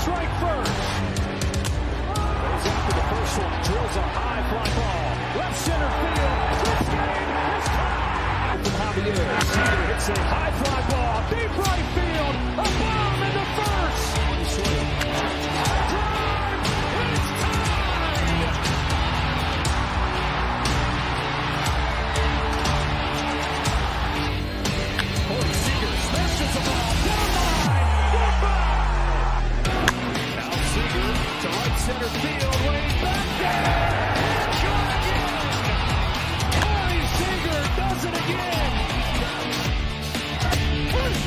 strike first. Goes after the first one, drills a high fly ball. Left center field. This game is tied. From Javier, Seager hits a high fly ball. Deep right field. A bomb into first. Drive. It's tied. Corey Seager smashes the ball. Down line. Goodbye. Now Seager to right center field. Way back there. Gone again. Corey Seager does it again. It's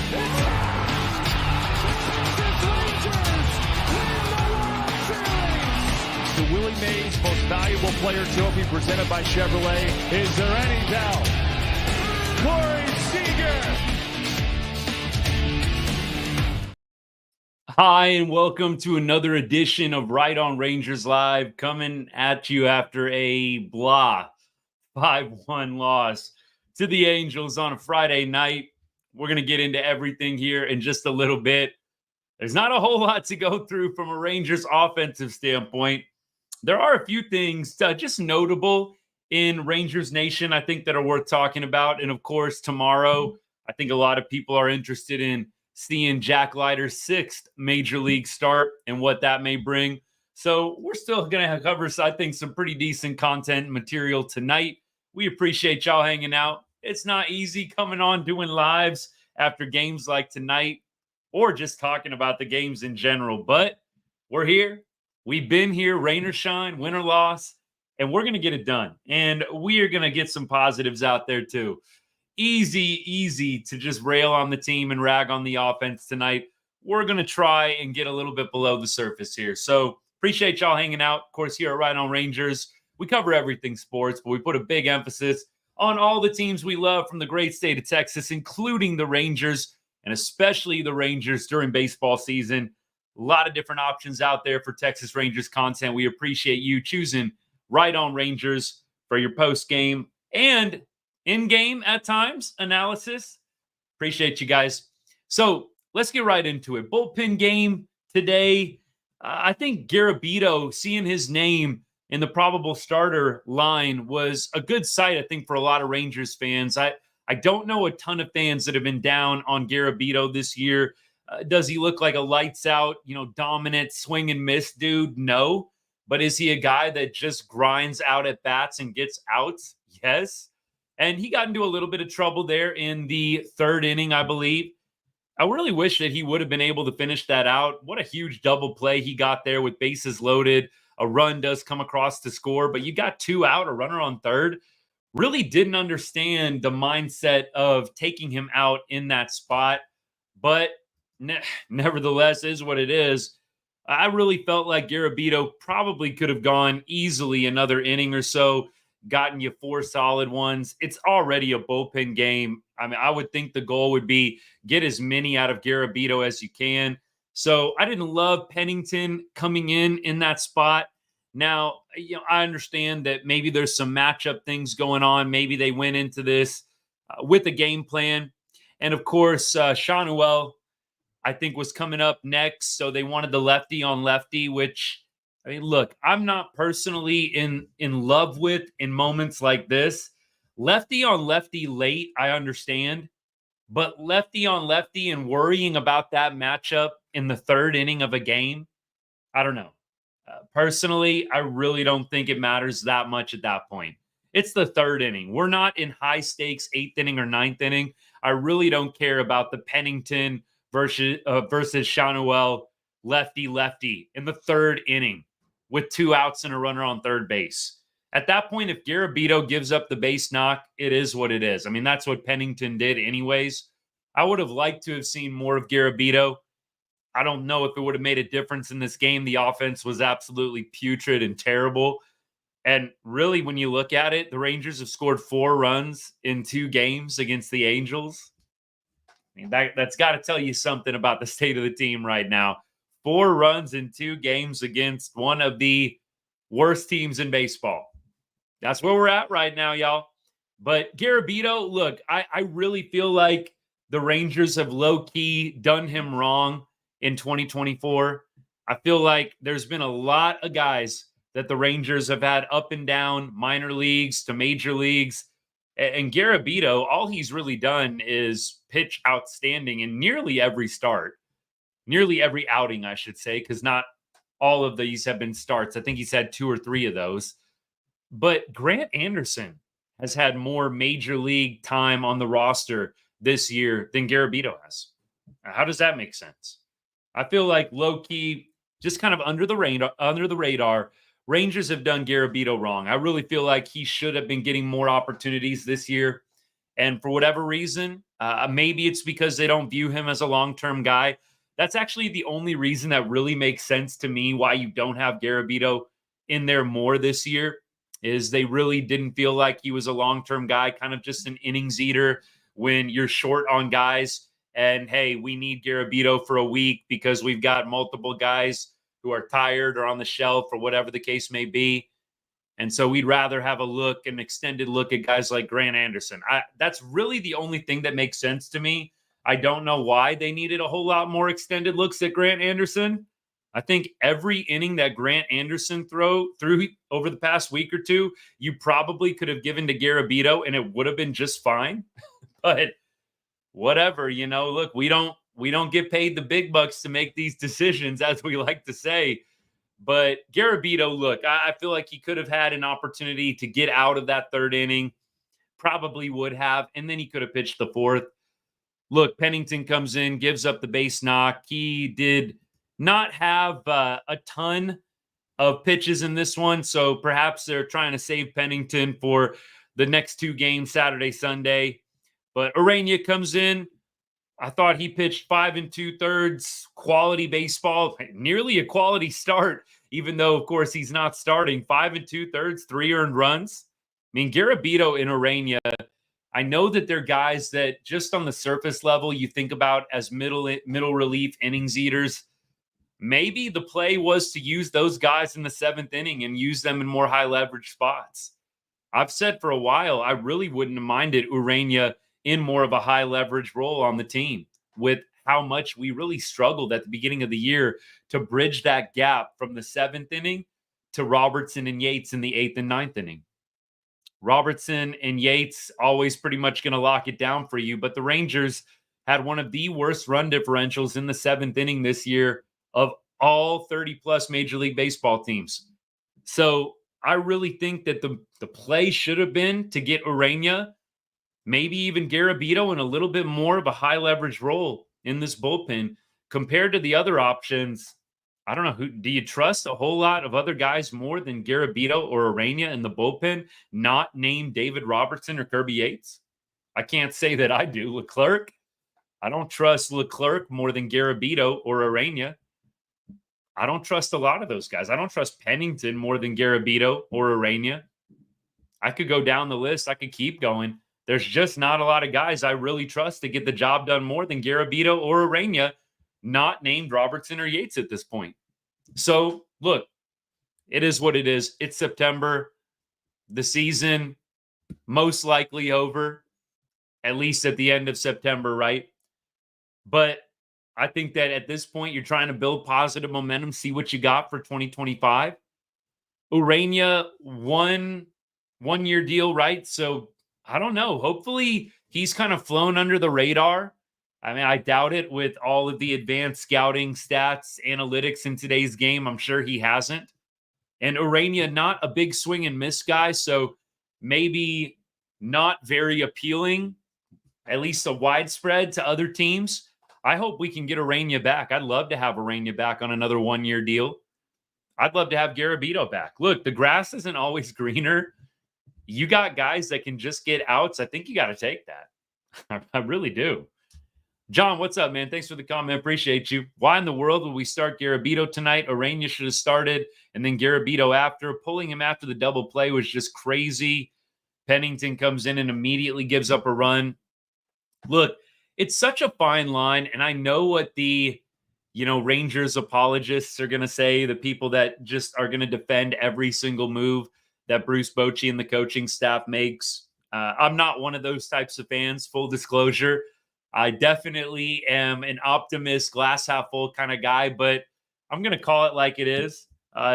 Texas Rangers win the World Series. The Willie Mays Most Valuable Player Trophy presented by Chevrolet. Is there any doubt? Corey Seager. Hi, and welcome to another edition of Right on Rangers Live, coming at you after a blah 5-1 loss to the Angels on a Friday night. We're going to get into everything here in just a little bit. There's not a whole lot to go through from a Rangers offensive standpoint. There are a few things just notable in Rangers Nation, I think, that are worth talking about. And of course, tomorrow, I think a lot of people are interested in seeing Jack Leiter's 6th major league start and what that may bring. So we're still going to cover, I think, some pretty decent content and material tonight. We appreciate y'all hanging out. It's not easy coming on doing lives after games like tonight or just talking about the games in general, but we're here. We've been here, rain or shine, win or loss, and we're going to get it done. And we are going to get some positives out there too. Easy to just rail on the team and rag on the offense tonight. We're going to try and get a little bit below the surface here. So appreciate y'all hanging out. Of course, here at Right on Rangers, we cover everything sports, but we put a big emphasis on all the teams we love from the great state of Texas, including the Rangers, and especially the Rangers during baseball season. A lot of different options out there for Texas Rangers content. We appreciate you choosing Right on Rangers for your post-game and in-game, at times, analysis. Appreciate you guys. So let's get right into it. Bullpen game today. I think Garabito, seeing his name in the probable starter line, was a good sight, I think, for a lot of Rangers fans. I don't know a ton of fans that have been down on Garabito this year. Does he look like a lights-out, dominant swing and miss dude? No. But is he a guy that just grinds out at bats and gets outs? Yes. And he got into a little bit of trouble there in the 3rd inning, I believe. I really wish that he would have been able to finish that out. What a huge double play he got there with bases loaded. A run does come across to score, but you got 2 out, a runner on 3rd. Really didn't understand the mindset of taking him out in that spot. But nevertheless, is what it is. I really felt like Garabito probably could have gone easily another inning or so, gotten you 4 solid ones. It's already a bullpen game. I mean, I would think the goal would be get as many out of Garabito as you can. So I didn't love Pennington coming in that spot. Now, I understand that maybe there's some matchup things going on. Maybe they went into this with a game plan. And of course, Shanuel, I think, was coming up next. So they wanted the lefty on lefty, which, I mean, look, I'm not personally in love with in moments like this. Lefty on lefty late, I understand. But lefty on lefty and worrying about that matchup in the 3rd inning of a game, I don't know. Personally, I really don't think it matters that much at that point. It's the 3rd inning. We're not in high stakes 8th inning or 9th inning. I really don't care about the Pennington versus Shanuel lefty in the 3rd inning with 2 outs and a runner on 3rd base. At that point, if Garabito gives up the base knock, it is what it is. I mean, that's what Pennington did anyways. I would have liked to have seen more of Garabito. I don't know if it would have made a difference in this game. The offense was absolutely putrid and terrible. And really, when you look at it, the Rangers have scored 4 runs in 2 games against the Angels. I mean, that's got to tell you something about the state of the team right now. 4 runs in 2 games against one of the worst teams in baseball. That's where we're at right now, y'all. But Garabito, look, I really feel like the Rangers have low-key done him wrong in 2024. I feel like there's been a lot of guys that the Rangers have had up and down, minor leagues to major leagues. And Garabito, all he's really done is pitch outstanding in nearly every start, nearly every outing, I should say, because not all of these have been starts. I think he's had 2 or 3 of those. But Grant Anderson has had more major league time on the roster this year than Garabito has. How does that make sense? I feel like low key, just kind of under the radar, Rangers have done Garabito wrong. I really feel like he should have been getting more opportunities this year. And for whatever reason, maybe it's because they don't view him as a long-term guy. That's actually the only reason that really makes sense to me why you don't have Garabito in there more this year is they really didn't feel like he was a long-term guy, kind of just an innings eater when you're short on guys. And hey, we need Garabito for a week because we've got multiple guys who are tired or on the shelf or whatever the case may be. And so we'd rather have an extended look at guys like Grant Anderson. That's really the only thing that makes sense to me. I don't know why they needed a whole lot more extended looks at Grant Anderson. I think every inning that Grant Anderson threw over the past week or two, you probably could have given to Garabito and it would have been just fine. But whatever, look, we don't get paid the big bucks to make these decisions, as we like to say. But Garabito, look, I feel like he could have had an opportunity to get out of that third inning, probably would have, and then he could have pitched the fourth. Look, Pennington comes in, gives up the base knock. He did not have a ton of pitches in this one, so perhaps they're trying to save Pennington for the next 2 games, Saturday, Sunday. But Urania comes in. I thought he pitched 5 2/3, quality baseball, nearly a quality start, even though, of course, he's not starting. 5 2/3, 3 earned runs. I mean, Garabito and Urania, I know that they're guys that just on the surface level you think about as middle relief innings eaters. Maybe the play was to use those guys in the 7th inning and use them in more high leverage spots. I've said for a while, I really wouldn't have minded Urania in more of a high leverage role on the team with how much we really struggled at the beginning of the year to bridge that gap from the 7th inning to Robertson and Yates in the 8th and 9th inning. Robertson and Yates always pretty much going to lock it down for you, but the Rangers had one of the worst run differentials in the 7th inning this year of all 30-plus Major League Baseball teams. So I really think that the play should have been to get Urania, maybe even Garabito, in a little bit more of a high leverage role in this bullpen compared to the other options. I don't know. Do you trust a whole lot of other guys more than Garabito or Urania in the bullpen, not named David Robertson or Kirby Yates? I can't say that I do. Leclerc, I don't trust Leclerc more than Garabito or Urania. I don't trust a lot of those guys. I don't trust Pennington more than Garabito or Urania. I could go down the list. I could keep going. There's just not a lot of guys I really trust to get the job done more than Garabito or Urania, not named Robertson or Yates at this point. So, look, it is what it is. It's September. The season most likely over, at least at the end of September, right? But I think that at this point, you're trying to build positive momentum, see what you got for 2025. Urania, one-year deal, right? So I don't know. Hopefully he's kind of flown under the radar. I mean, I doubt it with all of the advanced scouting stats, analytics in today's game. I'm sure he hasn't. And Urania, not a big swing and miss guy, so maybe not very appealing, at least a widespread to other teams. I hope we can get Urania back. I'd love to have Urania back on another 1-year deal. I'd love to have Garabito back. Look, the grass isn't always greener. You got guys that can just get outs. I think you got to take that. I really do. John, what's up, man? Thanks for the comment. Appreciate you. Why in the world would we start Garabito tonight? Urania should have started, and then Garabito after. Pulling him after the double play was just crazy. Pennington comes in and immediately gives up a run. Look, it's such a fine line, and I know what the Rangers apologists are going to say, the people that just are going to defend every single move that Bruce Bochy and the coaching staff makes. I'm not one of those types of fans, full disclosure. I definitely am an optimist, glass half full kind of guy, but I'm going to call it like it is,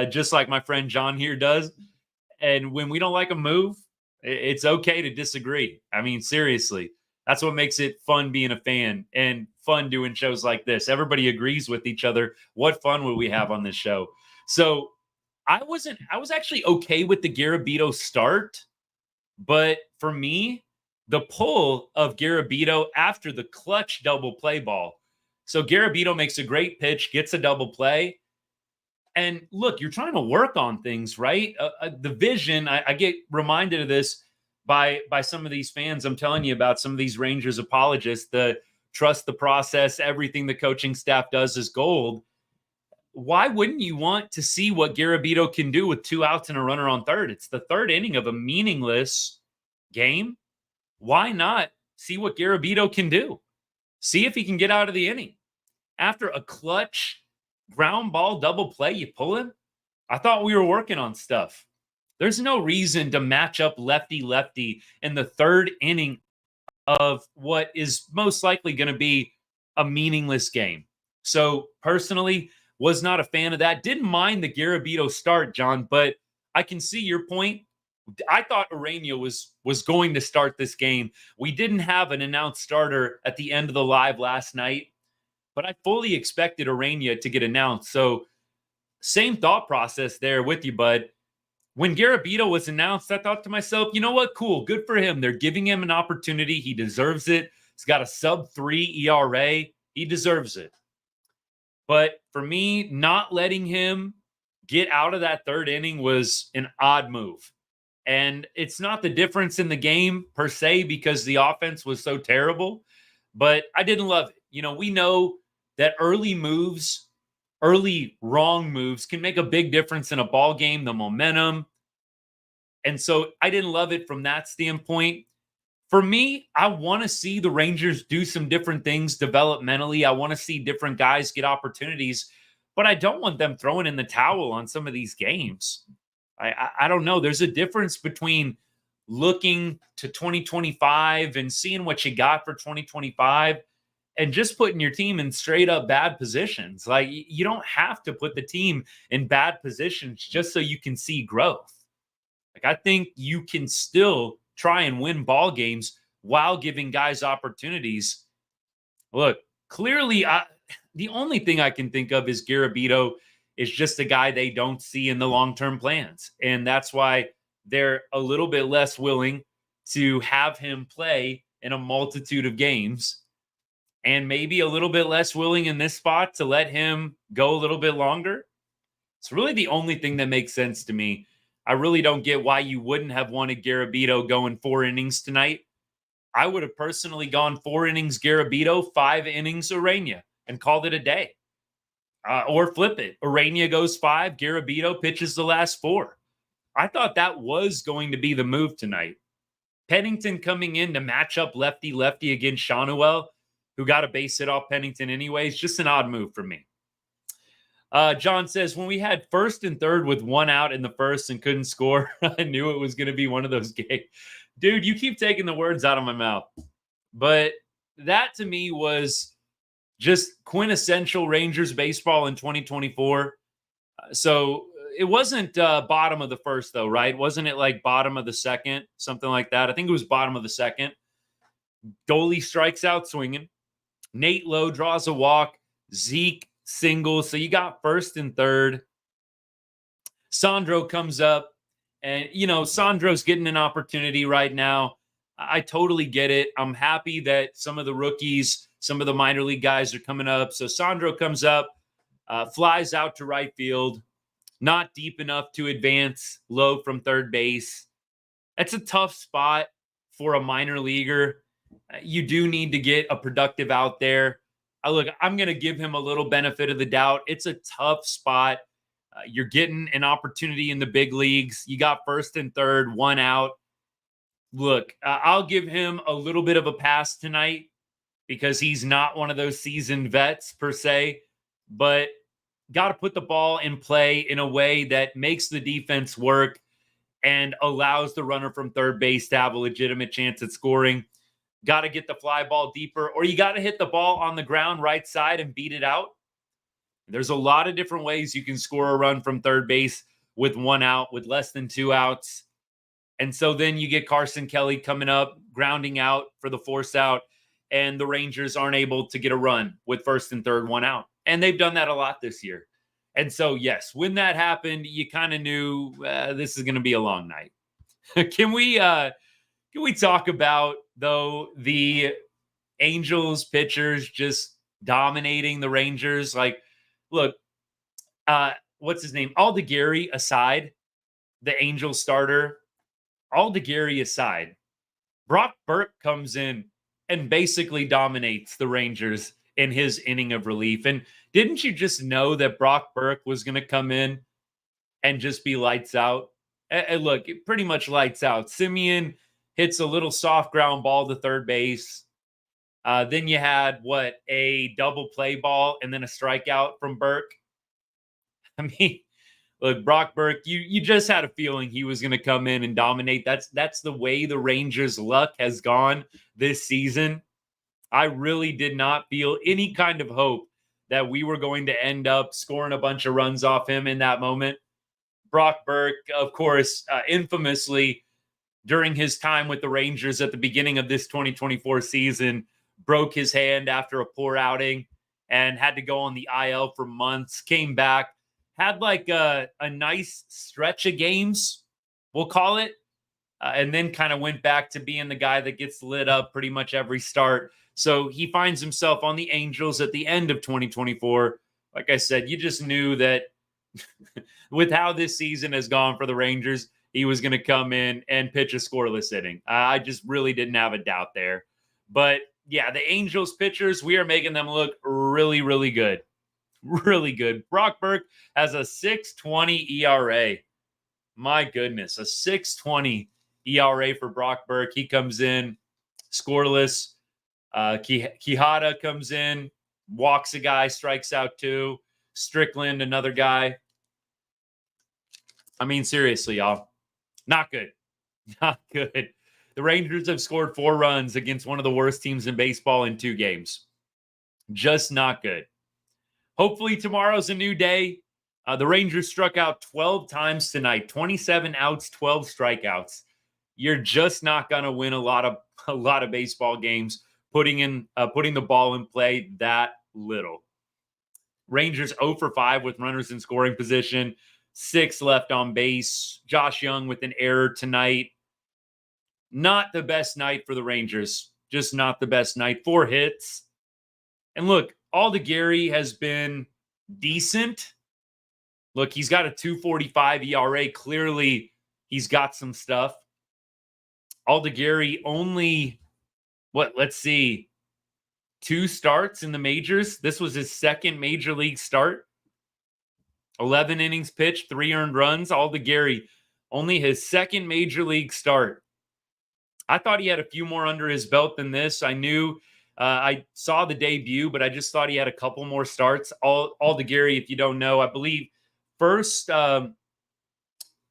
just like my friend John here does. And when we don't like a move, it's okay to disagree. I mean, seriously, that's what makes it fun being a fan and fun doing shows like this. Everybody agrees with each other. What fun would we have on this show? So I was actually okay with the Garabito start, but for me, the pull of Garabito after the clutch double play ball. So Garabito makes a great pitch, gets a double play. And look, you're trying to work on things, right? The vision, I get reminded of this by some of these fans I'm telling you about, some of these Rangers apologists, the trust the process, everything the coaching staff does is gold. Why wouldn't you want to see what Garabito can do with 2 outs and a runner on third? It's the third inning of a meaningless game. Why not see what Garabito can do? See if he can get out of the inning. After a clutch ground ball double play, you pull him? I thought we were working on stuff. There's no reason to match up lefty-lefty in the third inning of what is most likely going to be a meaningless game. So personally, was not a fan of that. Didn't mind the Garabito start, John, but I can see your point. I thought Urania was going to start this game. We didn't have an announced starter at the end of the live last night, but I fully expected Urania to get announced. So same thought process there with you, bud. When Garabito was announced, I thought to myself, you know what? Cool. Good for him. They're giving him an opportunity. He deserves it. He's got a sub-3 ERA. He deserves it. But for me, not letting him get out of that third inning was an odd move. And it's not the difference in the game per se because the offense was so terrible, but I didn't love it. You know, we know that early wrong moves can make a big difference in a ball game, the momentum. And so I didn't love it from that standpoint. For me, I want to see the Rangers do some different things developmentally. I want to see different guys get opportunities, but I don't want them throwing in the towel on some of these games. I don't know. There's a difference between looking to 2025 and seeing what you got for 2025 and just putting your team in straight up bad positions. Like, you don't have to put the team in bad positions just so you can see growth. Like, I think you can still try and win ball games while giving guys opportunities. Look, clearly, the only thing I can think of is Garabito is just a guy they don't see in the long-term plans. And that's why they're a little bit less willing to have him play in a multitude of games and maybe a little bit less willing in this spot to let him go a little bit longer. It's really the only thing that makes sense to me. I really don't get why you wouldn't have wanted Garabito going 4 innings tonight. I would have personally gone 4 innings Garabito, 5 innings Urania, and called it a day. Or flip it. Urania goes 5, Garabito pitches the last 4. I thought that was going to be the move tonight. Pennington coming in to match up lefty-lefty against Shawnuel, who got a base hit off Pennington anyways. Just an odd move for me. John says, when we had first and third with 1 out in the first and couldn't score, I knew it was going to be one of those games. Dude, you keep taking the words out of my mouth. But that to me was just quintessential Rangers baseball in 2024. So it wasn't bottom of the first, though, right? Wasn't it like bottom of the second, something like that? I think it was bottom of the second. Doley strikes out swinging. Nate Lowe draws a walk. Zeke singles. So you got first and third. Sandro comes up. And, you know, Sandro's getting an opportunity right now. I totally get it. I'm happy that some of the rookies, some of the minor league guys are coming up. So Sandro comes up, flies out to right field, not deep enough to advance Lowe from third base. That's a tough spot for a minor leaguer. You do need to get a productive out there. Look, I'm going to give him a little benefit of the doubt. It's a tough spot. You're getting an opportunity in the big leagues. You got first and third, 1 out. Look, I'll give him a little bit of a pass tonight because he's not one of those seasoned vets per se, but got to put the ball in play in a way that makes the defense work and allows the runner from third base to have a legitimate chance at scoring. Got to get the fly ball deeper, or you got to hit the ball on the ground right side and beat it out. There's a lot of different ways you can score a run from third base with 1 out, with less than 2 outs. And so then you get Carson Kelly coming up, grounding out for the force out, and the Rangers aren't able to get a run with first and third, 1 out. And they've done that a lot this year. And so, yes, when that happened, you kind of knew this is going to be a long night. Can we talk about, though, the Angels pitchers just dominating the Rangers? Like, look, what's his name? Aldegheri aside, the Angels starter, Aldegheri aside, Brock Burke comes in and basically dominates the Rangers in his inning of relief. And didn't you just know that Brock Burke was going to come in and just be lights out? And look, it pretty much lights out. Simeon hits a little soft ground ball to third base. Then you had, a double play ball and then a strikeout from Burke. I mean, look, Brock Burke, you just had a feeling he was going to come in and dominate. That's the way the Rangers' luck has gone this season. I really did not feel any kind of hope that we were going to end up scoring a bunch of runs off him in that moment. Brock Burke, of course, infamously, during his time with the Rangers at the beginning of this 2024 season, broke his hand after a poor outing and had to go on the IL for months, came back, had like a nice stretch of games, we'll call it, and then kind of went back to being the guy that gets lit up pretty much every start. So he finds himself on the Angels at the end of 2024. Like I said, you just knew that with how this season has gone for the Rangers, he was going to come in and pitch a scoreless inning. I just really didn't have a doubt there. But yeah, the Angels pitchers, we are making them look really, really good. Really good. Brock Burke has a 6.20 ERA. My goodness, a 6.20 ERA for Brock Burke. He comes in scoreless. Quijada comes in, walks a guy, strikes out 2. Strickland, another guy. I mean, seriously, y'all. Not good. Not good. The Rangers have scored 4 runs against one of the worst teams in baseball in 2 games. Just not good. Hopefully tomorrow's a new day. The Rangers struck out 12 times tonight, 27 outs, 12 strikeouts. You're just not going to win a lot of baseball games putting the ball in play that little. Rangers 0 for 5 with runners in scoring position, 6 left on base. Josh Young with an error tonight. Not the best night for the Rangers. Just not the best night. 4 hits. And look, Aldegheri has been decent. Look, he's got a 2.45 ERA. Clearly, he's got some stuff. Aldegheri only, let's see, 2 starts in the majors. This was his second major league start. 11 innings pitched, 3 earned runs. Aldegheri, only his second major league start. I thought he had a few more under his belt than this. I knew I saw the debut, but I just thought he had a couple more starts. Aldegheri, if you don't know, I believe first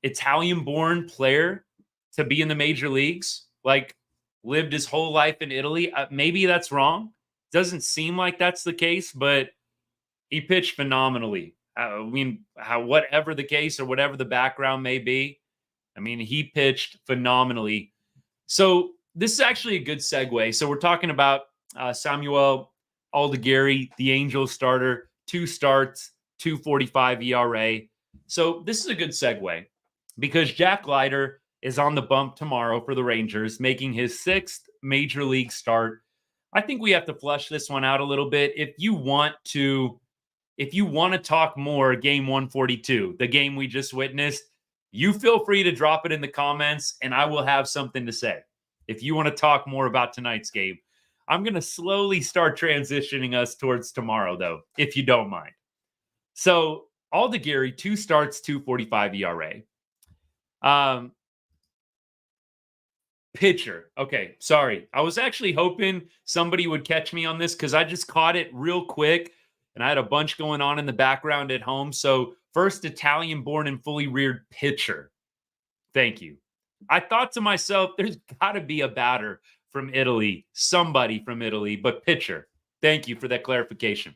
Italian-born player to be in the major leagues, like lived his whole life in Italy. Maybe that's wrong. Doesn't seem like that's the case, but he pitched phenomenally. I mean, whatever the case or whatever the background may be, I mean, he pitched phenomenally. So this is actually a good segue. So we're talking about Samuel Aldegheri, the Angels starter, 2 starts, 2.45 ERA. So this is a good segue because Jack Leiter is on the bump tomorrow for the Rangers, making his 6th major league start. I think we have to flush this one out a little bit. If you want to talk more game 142, the game we just witnessed, you feel free to drop it in the comments and I will have something to say. If you want to talk more about tonight's game, I'm going to slowly start transitioning us towards tomorrow, though, if you don't mind. So Aldegheri, 2 starts, 2.45 ERA. Pitcher. Okay, sorry. I was actually hoping somebody would catch me on this because I just caught it real quick and I had a bunch going on in the background at home. So first Italian-born and fully reared pitcher. Thank you. I thought to myself, there's got to be a batter from Italy, somebody from Italy, but pitcher. Thank you for that clarification.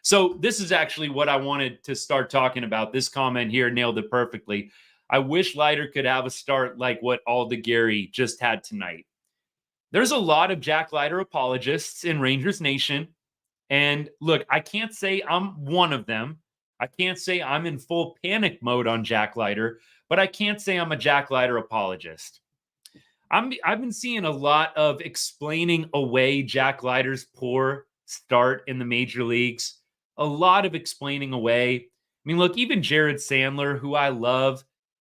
So this is actually what I wanted to start talking about. This comment here nailed it perfectly. I wish Leiter could have a start like what Aldegheri just had tonight. There's a lot of Jack Leiter apologists in Rangers Nation. And look, I can't say I'm one of them. I can't say I'm in full panic mode on Jack Leiter, but I can't say I'm a Jack Leiter apologist. I've been seeing a lot of explaining away Jack Leiter's poor start in the major leagues. A lot of explaining away. I mean, look, even Jared Sandler, who I love,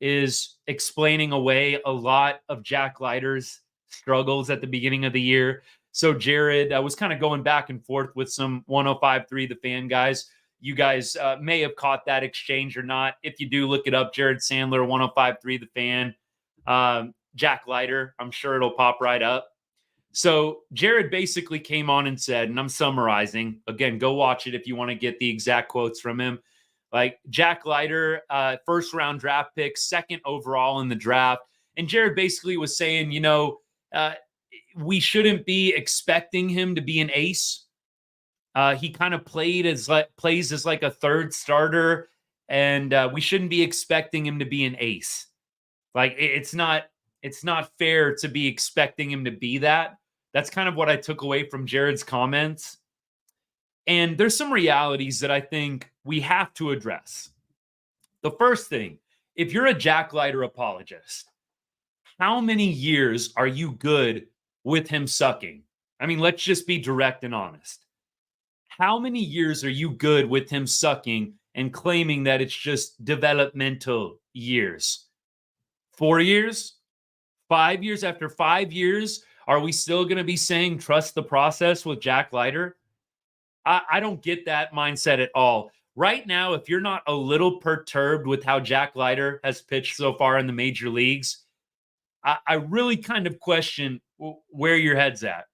is explaining away a lot of Jack Leiter's struggles at the beginning of the year. So Jared, I was kind of going back and forth with some 105.3 The Fan guys. You guys may have caught that exchange or not. If you do, look it up. Jared Sandler, 105.3 The Fan. Jack Leiter, I'm sure it'll pop right up. So Jared basically came on and said, and I'm summarizing, again, go watch it if you want to get the exact quotes from him. Like Jack Leiter, first round draft pick, second overall in the draft. And Jared basically was saying, we shouldn't be expecting him to be an ace. He kind of plays as like a third starter, and we shouldn't be expecting him to be an ace. Like it's not fair to be expecting him to be that. That's kind of what I took away from Jared's comments. And there's some realities that I think we have to address. The first thing, if you're a Jack Leiter apologist, how many years are you good with him sucking? I mean, let's just be direct and honest. How many years are you good with him sucking and claiming that it's just developmental years? 4 years? 5 years? After 5 years, are we still going to be saying trust the process with Jack Leiter? I don't get that mindset at all. Right now, if you're not a little perturbed with how Jack Leiter has pitched so far in the major leagues, I really kind of question where your head's at.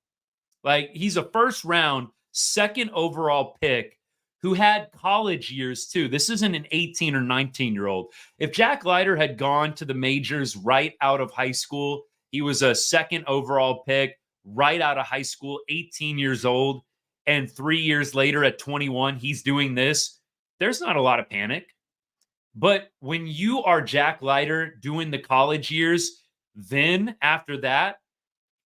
Like, he's a first round, second overall pick who had college years too. This isn't an 18 or 19-year-old. If Jack Leiter had gone to the majors right out of high school, he was a second overall pick right out of high school, 18 years old. And 3 years later at 21, he's doing this. There's not a lot of panic. But when you are Jack Leiter doing the college years, then after that,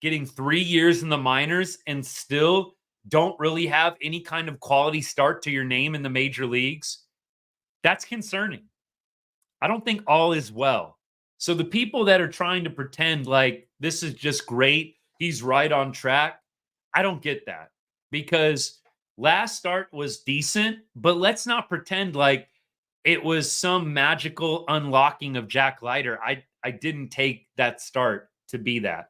getting 3 years in the minors and still don't really have any kind of quality start to your name in the major leagues, that's concerning. I don't think all is well. So the people that are trying to pretend like this is just great, he's right on track, I don't get that. Because last start was decent, but let's not pretend like it was some magical unlocking of Jack Leiter. I didn't take that start to be that.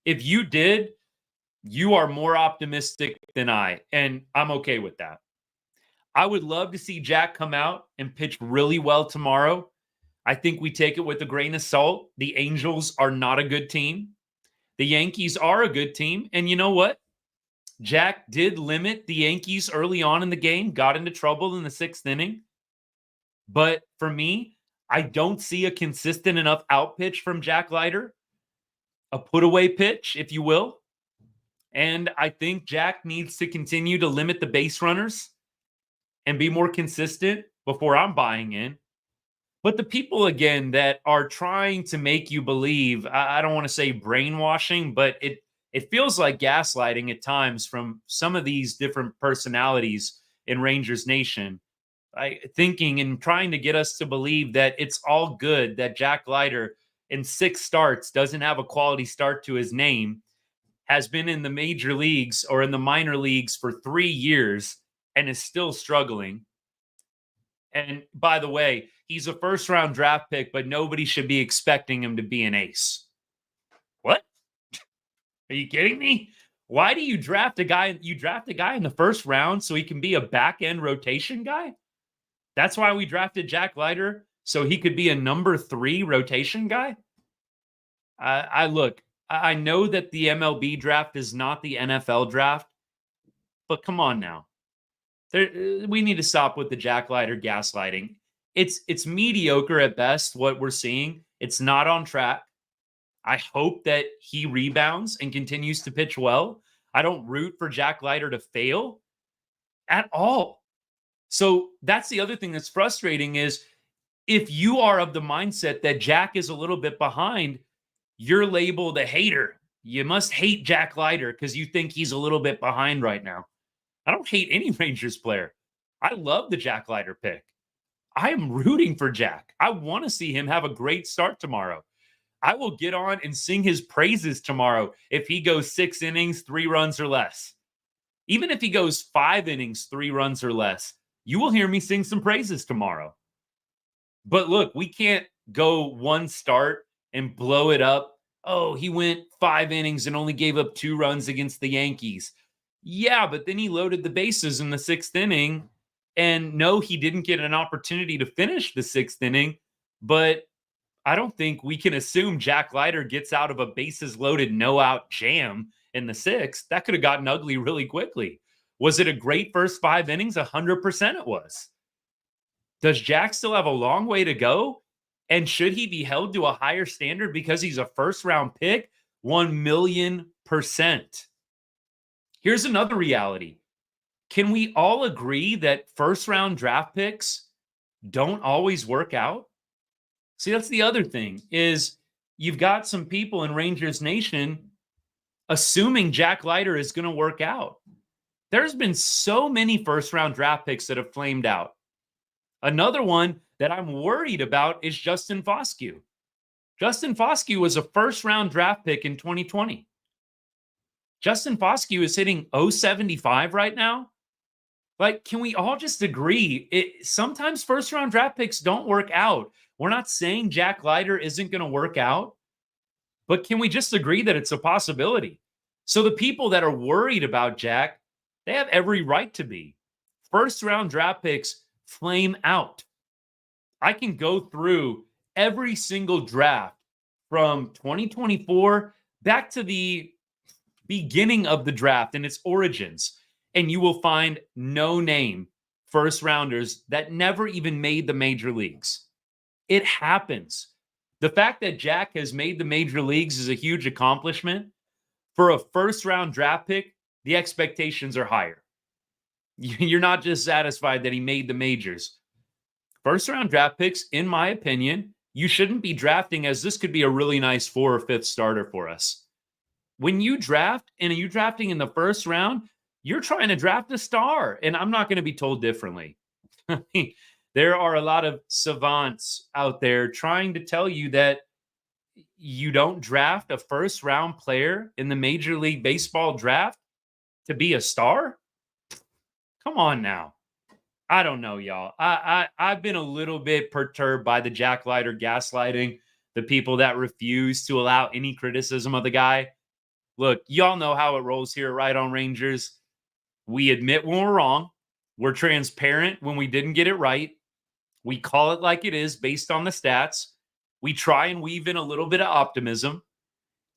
If you did, you are more optimistic than I, and I'm okay with that. I would love to see Jack come out and pitch really well tomorrow. I think we take it with a grain of salt. The Angels are not a good team. The Yankees are a good team. And you know what? Jack did limit the Yankees early on in the game, got into trouble in the 6th inning. But for me, I don't see a consistent enough out pitch from Jack Leiter, a put away pitch, if you will. And I think Jack needs to continue to limit the base runners and be more consistent before I'm buying in. But the people, again, that are trying to make you believe, I don't want to say brainwashing, but it feels like gaslighting at times from some of these different personalities in Rangers Nation, thinking and trying to get us to believe that it's all good, that Jack Leiter in 6 starts doesn't have a quality start to his name, has been in the major leagues or in the minor leagues for 3 years and is still struggling. And by the way, he's a first-round draft pick, but nobody should be expecting him to be an ace. What? Are you kidding me? Why do you draft a guy? You draft a guy in the first round so he can be a back-end rotation guy? That's why we drafted Jack Leiter, so he could be a number 3 rotation guy? I know that the MLB draft is not the NFL draft, but come on now. We need to stop with the Jack Leiter gaslighting. It's mediocre at best, what we're seeing. It's not on track. I hope that he rebounds and continues to pitch well. I don't root for Jack Leiter to fail at all. So that's the other thing that's frustrating is if you are of the mindset that Jack is a little bit behind, you're labeled a hater. You must hate Jack Leiter because you think he's a little bit behind right now. I don't hate any Rangers player. I love the Jack Leiter pick. I am rooting for Jack. I want to see him have a great start tomorrow. I will get on and sing his praises tomorrow if he goes 6 innings, 3 runs or less. Even if he goes 5 innings, 3 runs or less, you will hear me sing some praises tomorrow. But look, we can't go one start and blow it up. Oh, he went 5 innings and only gave up 2 runs against the Yankees. Yeah, but then he loaded the bases in the 6th inning. And no, he didn't get an opportunity to finish the 6th inning. But I don't think we can assume Jack Leiter gets out of a bases loaded no out jam in the 6th. That could have gotten ugly really quickly. Was it a great first 5 innings? 100% it was. Does Jack still have a long way to go? And should he be held to a higher standard because he's a first round pick? 1,000,000%. Here's another reality. Can we all agree that first round draft picks don't always work out? See, that's the other thing is you've got some people in Rangers Nation assuming Jack Leiter is going to work out. There's been so many first round draft picks that have flamed out. Another one that I'm worried about is Justin Foscue. Justin Foscue was a first round draft pick in 2020. Justin Foscue is hitting 075 right now. Like, can we all just agree? Sometimes first round draft picks don't work out. We're not saying Jack Leiter isn't going to work out, but can we just agree that it's a possibility? So the people that are worried about Jack, they have every right to be. First round draft picks flame out. I can go through every single draft from 2024 back to the beginning of the draft and its origins, and you will find no name first rounders that never even made the major leagues. It happens. The fact that Jack has made the major leagues is a huge accomplishment. For a first round draft pick, the expectations are higher. You're not just satisfied that he made the majors. First round draft picks, in my opinion, you shouldn't be drafting as this could be a really nice 4th or 5th starter for us. When you draft and you drafting in the first round, you're trying to draft a star, and I'm not going to be told differently. There are a lot of savants out there trying to tell you that you don't draft a first round player in the Major League Baseball draft to be a star. Come on now. I don't know, y'all. I've been a little bit perturbed by the Jack Leiter gaslighting, the people that refuse to allow any criticism of the guy. Look, y'all know how it rolls here, right on Rangers. We admit when we're wrong. We're transparent when we didn't get it right. We call it like it is based on the stats. We try and weave in a little bit of optimism.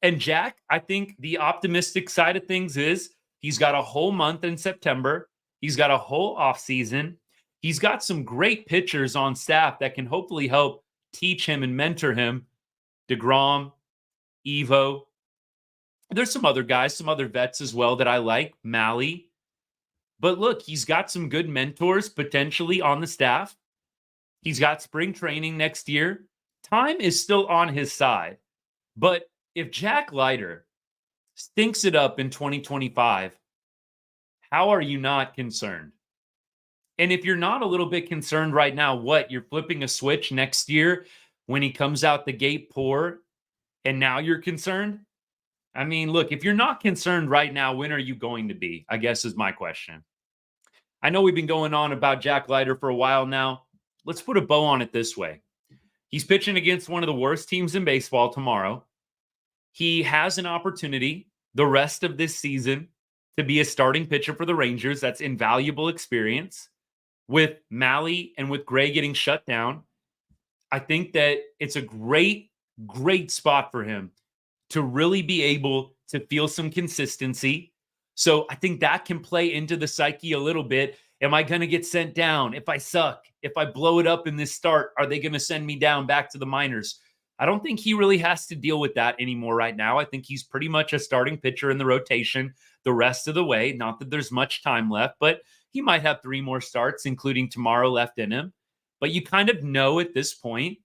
And Jack, I think the optimistic side of things is he's got a whole month in September. He's got a whole offseason. He's got some great pitchers on staff that can hopefully help teach him and mentor him. DeGrom, Evo. There's some other guys, some other vets as well that I like. Malley. But look, he's got some good mentors potentially on the staff. He's got spring training next year. Time is still on his side. But if Jack Leiter stinks it up in 2025, how are you not concerned? And if you're not a little bit concerned right now, what? You're flipping a switch next year when he comes out the gate poor, and now you're concerned? I mean, look, if you're not concerned right now, when are you going to be? I guess is my question. I know we've been going on about Jack Leiter for a while now. Let's put a bow on it this way. He's pitching against one of the worst teams in baseball tomorrow. He has an opportunity the rest of this season to be a starting pitcher for the Rangers. That's invaluable experience. With Malley and with Gray getting shut down, I think that it's a great, great spot for him to really be able to feel some consistency. So I think that can play into the psyche a little bit. Am I going to get sent down? If I suck, if I blow it up in this start, are they going to send me down back to the minors? I don't think he really has to deal with that anymore right now. I think he's pretty much a starting pitcher in the rotation the rest of the way. Not that there's much time left, but He might have 3 more starts, including tomorrow, left in him. But you kind of know at this point,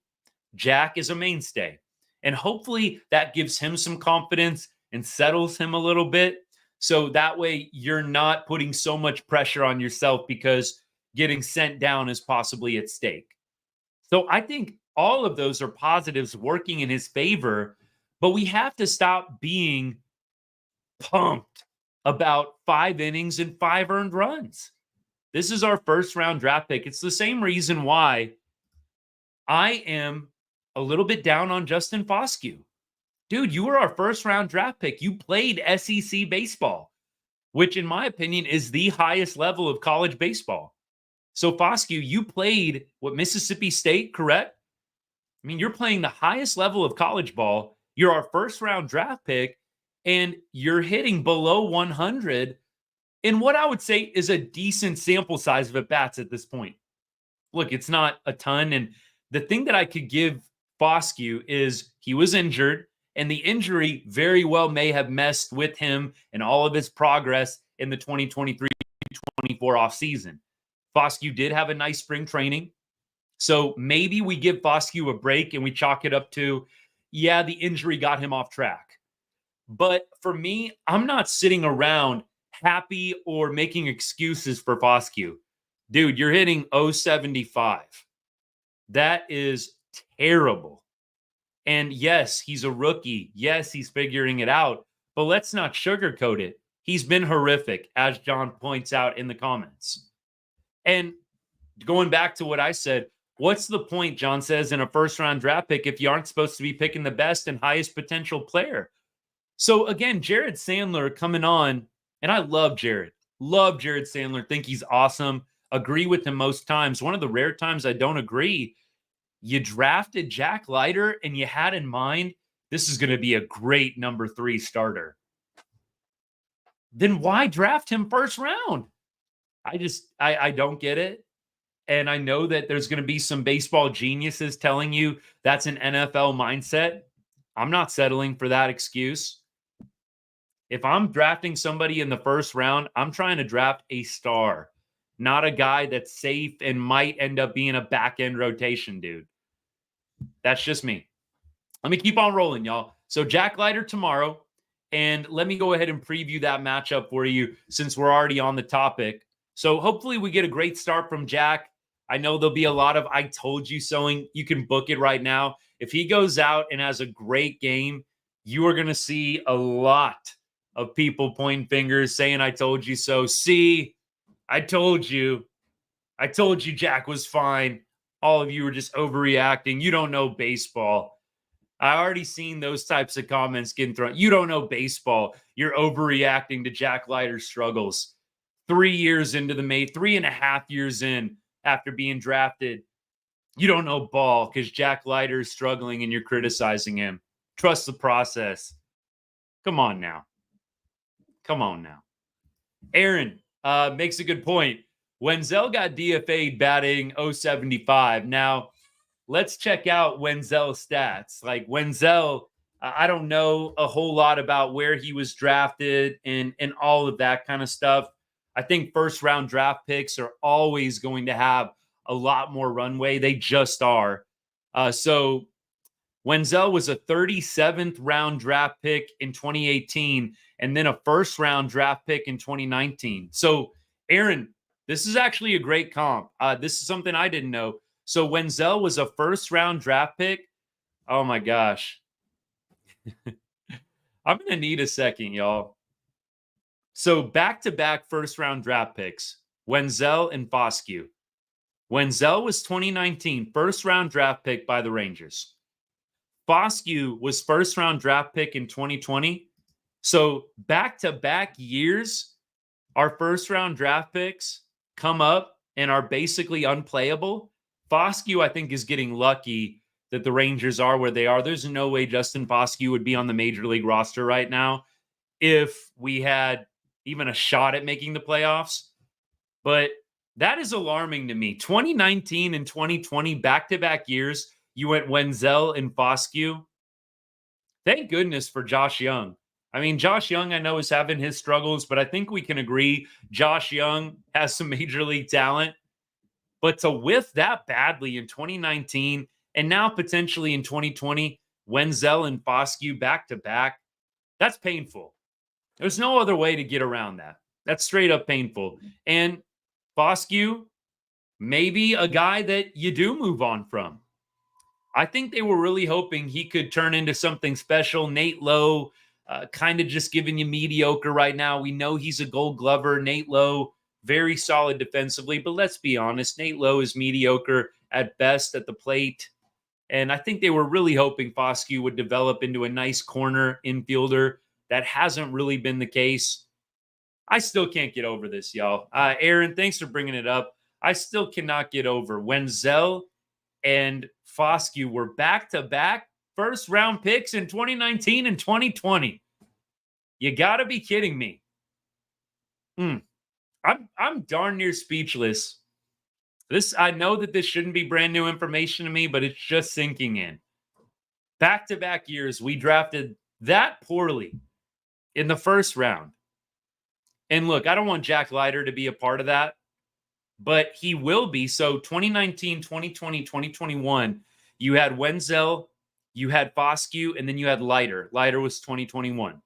Jack is a mainstay. And hopefully that gives him some confidence and settles him a little bit. So that way you're not putting so much pressure on yourself because getting sent down is possibly at stake. So I think all of those are positives working in his favor, but we have to stop being pumped about 5 innings and 5 earned runs. This is our first round draft pick. It's the same reason why I am a little bit down on Justin Foscue. Dude, you were our first round draft pick. You played SEC baseball, which in my opinion is the highest level of college baseball. So Foscue, you played Mississippi State, correct? I mean, you're playing the highest level of college ball. You're our first round draft pick, and you're hitting below 100 in what I would say is a decent sample size of at-bats at this point. Look, it's not a ton. And the thing that I could give Foscue is he was injured, and the injury very well may have messed with him and all of his progress in the 2023-24 offseason. Foscue did have a nice spring training. So maybe we give Foscue a break and we chalk it up to, yeah, the injury got him off track. But for me, I'm not sitting around happy or making excuses for Foscue. Dude, you're hitting 075. That is terrible. And yes, he's a rookie. Yes, he's figuring it out. But let's not sugarcoat it. He's been horrific, as John points out in the comments. And going back to what I said, what's the point, John says, in a first-round draft pick if you aren't supposed to be picking the best and highest potential player? So, again, Jared Sandler coming on, and I love Jared. Love Jared Sandler. Think he's awesome. Agree with him most times. One of the rare times I don't agree, you drafted Jack Leiter and you had in mind this is going to be a great number 3 starter. Then why draft him first round? I don't get it. And I know that there's going to be some baseball geniuses telling you that's an NFL mindset. I'm not settling for that excuse. If I'm drafting somebody in the first round, I'm trying to draft a star, not a guy that's safe and might end up being a back-end rotation dude. That's just me. Let me keep on rolling, y'all. So Jack Leiter tomorrow, and let me go ahead and preview that matchup for you since we're already on the topic. So hopefully we get a great start from Jack. I know there'll be a lot of I told you soing. You can book it right now. If he goes out and has a great game, you are going to see a lot of people pointing fingers saying, I told you so. See, I told you. I told you Jack was fine. All of you are just overreacting. You don't know baseball. I already seen those types of comments getting thrown. You don't know baseball. You're overreacting to Jack Leiter's struggles. 3 years into the 3.5 years in after being drafted. You don't know ball because Jack Leiter is struggling and you're criticizing him. Trust the process. Come on now. Come on now. Aaron makes a good point. Wenzel got DFA'd batting 075. Now, let's check out Wenzel's stats. Like Wenzel, I don't know a whole lot about where he was drafted and all of that kind of stuff. I think first-round draft picks are always going to have a lot more runway. They just are. So Wenzel was a 37th round draft pick in 2018 and then a first-round draft pick in 2019. So, Aaron, this is actually a great comp. This is something I didn't know. So Wenzel was a first-round draft pick. Oh, my gosh. I'm going to need a second, y'all. So back-to-back first-round draft picks, Wenzel and Foscue. Wenzel was 2019 first-round draft pick by the Rangers. Foscue was first-round draft pick in 2020. So back-to-back years, our first-round draft picks come up and are basically unplayable. Foscue, I think, is getting lucky that the Rangers are where they are. There's no way Justin Foscue would be on the Major League roster right now if we had even a shot at making the playoffs. But that is alarming to me. 2019 and 2020, back-to-back years, you went Wenzel and Foscue. Thank goodness for Josh Young. I mean, Josh Young, I know, is having his struggles, but I think we can agree Josh Young has some major league talent. But to whiff that badly in 2019 and now potentially in 2020, Wenzel and Foscue back to back, that's painful. There's no other way to get around that. That's straight up painful. And Foscue, maybe a guy that you do move on from. I think they were really hoping he could turn into something special. Nate Lowe, kind of just giving you mediocre right now. We know he's a Gold Glover. Nate Lowe, very solid defensively, but let's be honest, Nate Lowe is mediocre at best at the plate. And I think they were really hoping Foscue would develop into a nice corner infielder. That hasn't really been the case. I still can't get over this, y'all. Aaron, thanks for bringing it up. I still cannot get over Wenzel and Foscue were back-to-back first-round picks in 2019 and 2020. You got to be kidding me. I'm darn near speechless. I know that this shouldn't be brand new information to me, but it's just sinking in. Back-to-back years, we drafted that poorly in the first round. And look, I don't want Jack Leiter to be a part of that, but he will be. So 2019, 2020, 2021, you had Wenzel, you had Foscue, and then you had Leiter. Leiter was 2021.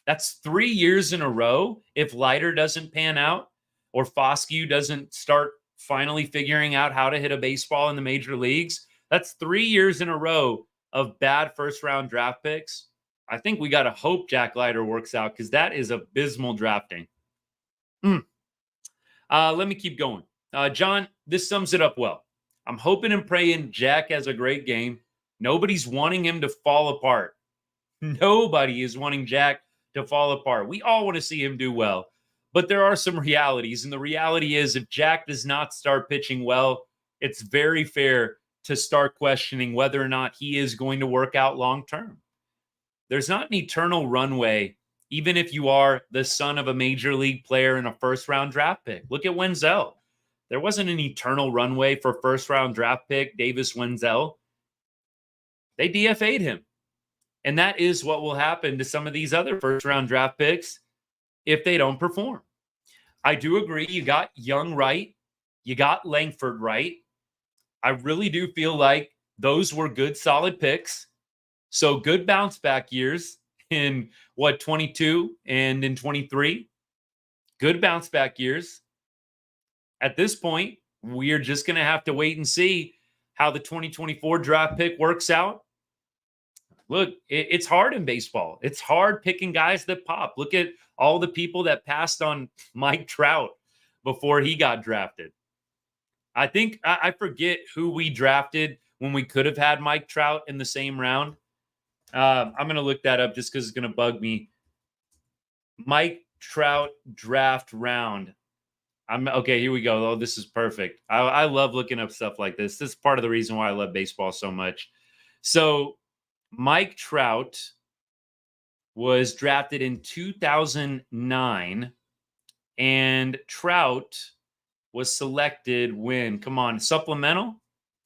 That's 3 years in a row. If Leiter doesn't pan out or Foscue doesn't start finally figuring out how to hit a baseball in the major leagues, that's 3 years in a row of bad first-round draft picks. I think we got to hope Jack Leiter works out because that is abysmal drafting. Let me keep going. John, this sums it up well. I'm hoping and praying Jack has a great game. Nobody's wanting him to fall apart. Nobody is wanting Jack to fall apart. We all want to see him do well. But there are some realities. And the reality is if Jack does not start pitching well, it's very fair to start questioning whether or not he is going to work out long term. There's not an eternal runway, even if you are the son of a major league player and a first-round draft pick. Look at Wenzel. There wasn't an eternal runway for first-round draft pick Davis Wenzel. They DFA'd him. And that is what will happen to some of these other first-round draft picks if they don't perform. I do agree. You got Young right. You got Langford right. I really do feel like those were good, solid picks. So good bounce back years in 22 and in 23. Good bounce back years. At this point, we're just going to have to wait and see how the 2024 draft pick works out. Look, it's hard in baseball. It's hard picking guys that pop. Look at all the people that passed on Mike Trout before he got drafted. I think I forget who we drafted when we could have had Mike Trout in the same round. I'm going to look that up just because it's going to bug me. Mike Trout draft round. Okay, here we go. Oh, this is perfect. I love looking up stuff like this. This is part of the reason why I love baseball so much. So Mike Trout was drafted in 2009, and Trout was selected when? Come on, supplemental?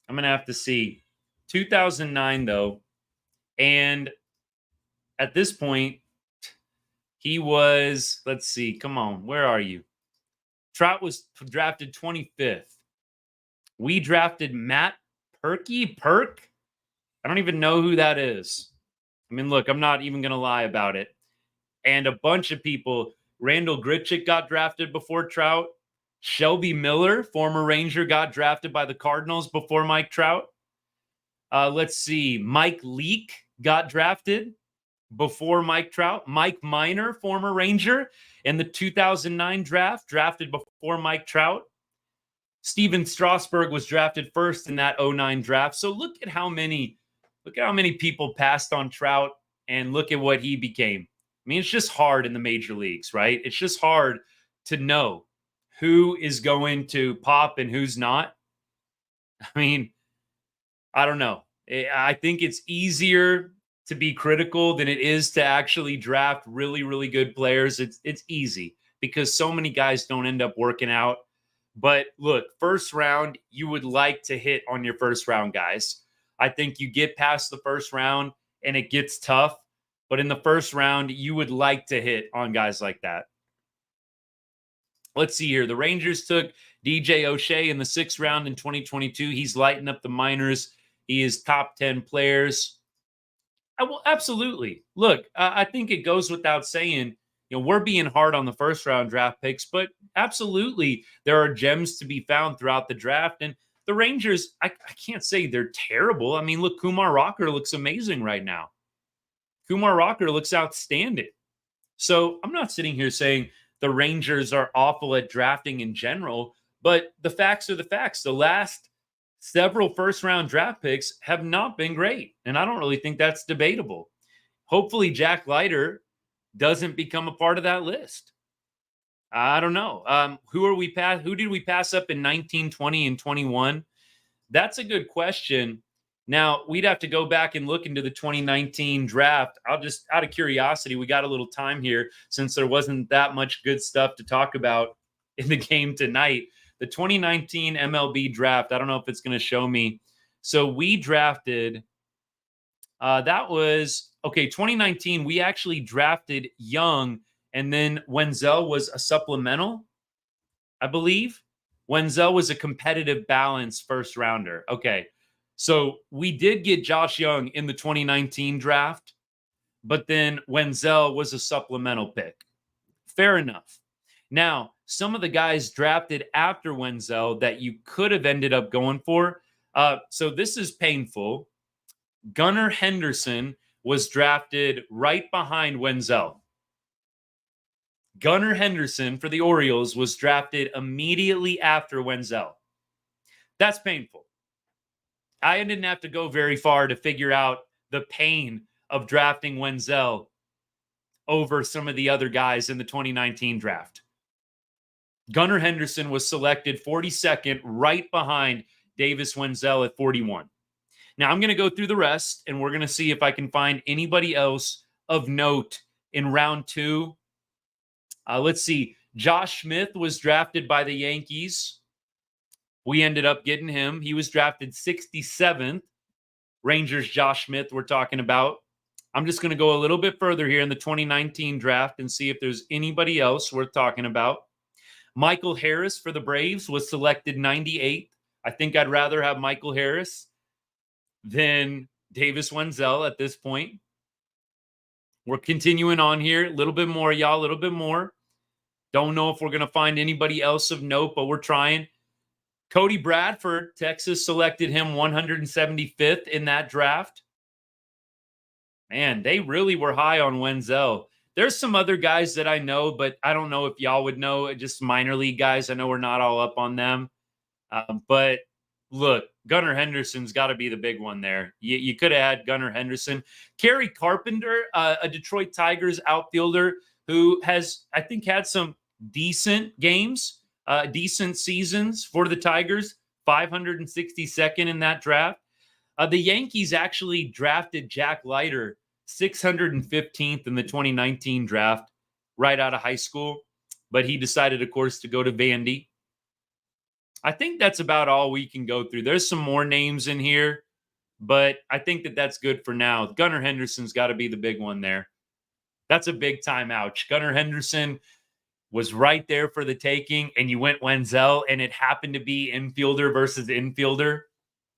I'm going to have to see. 2009, though. And at this point, he was, let's see, come on, where are you? Trout was drafted 25th. We drafted Matt Perk. I don't even know who that is. I mean, look, I'm not even going to lie about it. And a bunch of people, Randall Grichuk got drafted before Trout. Shelby Miller, former Ranger, got drafted by the Cardinals before Mike Trout. Let's see, Mike Leake got drafted before Mike Trout. Mike Minor, former Ranger, in the 2009 draft, drafted before Mike Trout. Steven Strasburg was drafted first in that 09 draft. So look at how many people passed on Trout, and look at what he became. I mean, it's just hard in the major leagues, right? It's just hard to know who is going to pop and who's not. I mean, I don't know. I think it's easier to be critical than it is to actually draft really, really good players. It's easy because so many guys don't end up working out. But look, first round, you would like to hit on your first round guys. I think you get past the first round and it gets tough. But in the first round, you would like to hit on guys like that. Let's see here. The Rangers took DJ O'Shea in the 6th round in 2022. He's lighting up the minors. He is top 10 players. Well, absolutely. Look, I think it goes without saying, we're being hard on the first round draft picks, but absolutely there are gems to be found throughout the draft. And the Rangers, I can't say they're terrible. I mean, look, Kumar Rocker looks amazing right now. Kumar Rocker looks outstanding. So I'm not sitting here saying the Rangers are awful at drafting in general, but the facts are the facts. The last several first-round draft picks have not been great, and I don't really think that's debatable. Hopefully, Jack Leiter doesn't become a part of that list. I don't know. Who did we pass up in 19, 20, and 21? That's a good question. Now, we'd have to go back and look into the 2019 draft. I'll just, out of curiosity, we got a little time here since there wasn't that much good stuff to talk about in the game tonight. The 2019 MLB draft, I don't know if it's going to show me. So we drafted, 2019, we actually drafted Young, and then Wenzel was a supplemental, I believe. Wenzel was a competitive balance first rounder. Okay. So we did get Josh Young in the 2019 draft, but then Wenzel was a supplemental pick. Fair enough. Now, some of the guys drafted after Wenzel that you could have ended up going for. So this is painful. Gunnar Henderson was drafted right behind Wenzel. Gunnar Henderson for the Orioles was drafted immediately after Wenzel. That's painful. I didn't have to go very far to figure out the pain of drafting Wenzel over some of the other guys in the 2019 draft. Gunnar Henderson was selected 42nd, right behind Davis Wenzel at 41. Now, I'm going to go through the rest, and we're going to see if I can find anybody else of note in round 2. Let's see. Josh Smith was drafted by the Yankees. We ended up getting him. He was drafted 67th. Rangers Josh Smith we're talking about. I'm just going to go a little bit further here in the 2019 draft and see if there's anybody else worth talking about. Michael Harris for the Braves was selected 98th. I think I'd rather have Michael Harris than Davis Wenzel at this point. We're continuing on here. A little bit more, y'all. A little bit more. Don't know if we're going to find anybody else of note, but we're trying. Cody Bradford, Texas selected him 175th in that draft. Man, they really were high on Wenzel. There's some other guys that I know, but I don't know if y'all would know. Just minor league guys. I know we're not all up on them. But look, Gunnar Henderson's got to be the big one there. You could have had Gunnar Henderson. Kerry Carpenter, a Detroit Tigers outfielder who has, I think, had some decent games. Decent seasons for the Tigers, 562nd in that draft. The Yankees actually drafted Jack Leiter 615th in the 2019 draft, right out of high school. But he decided, of course, to go to Vandy. I think that's about all we can go through. There's some more names in here, but I think that's good for now. Gunnar Henderson's got to be the big one there. That's a big time ouch. Gunnar Henderson was right there for the taking, and you went Wenzel, and it happened to be infielder versus infielder.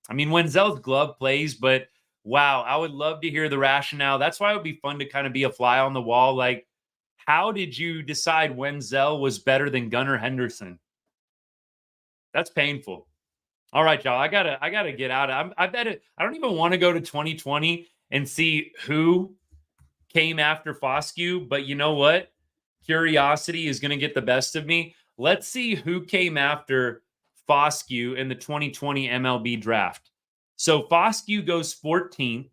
I mean, Wenzel's glove plays, but wow, I would love to hear the rationale. That's why it would be fun to kind of be a fly on the wall. Like, how did you decide Wenzel was better than Gunnar Henderson? That's painful. All right, y'all. I gotta get out. I don't even want to go to 2020 and see who came after Foscue, but you know what? Curiosity is going to get the best of me. Let's see who came after Foscue in the 2020 MLB draft. So Foscue goes 14th,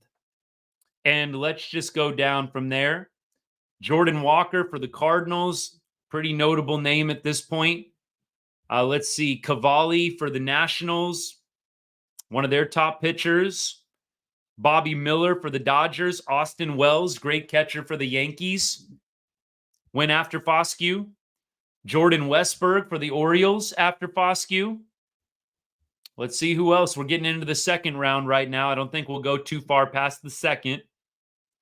and let's just go down from there. Jordan Walker for the Cardinals, pretty notable name at this point. Let's see, Cavalli for the Nationals, one of their top pitchers. Bobby Miller for the Dodgers. Austin Wells, great catcher for the Yankees, went after Foscue. Jordan Westberg for the Orioles after Foscue. Let's see who else. We're getting into the second round right now. I don't think we'll go too far past the second.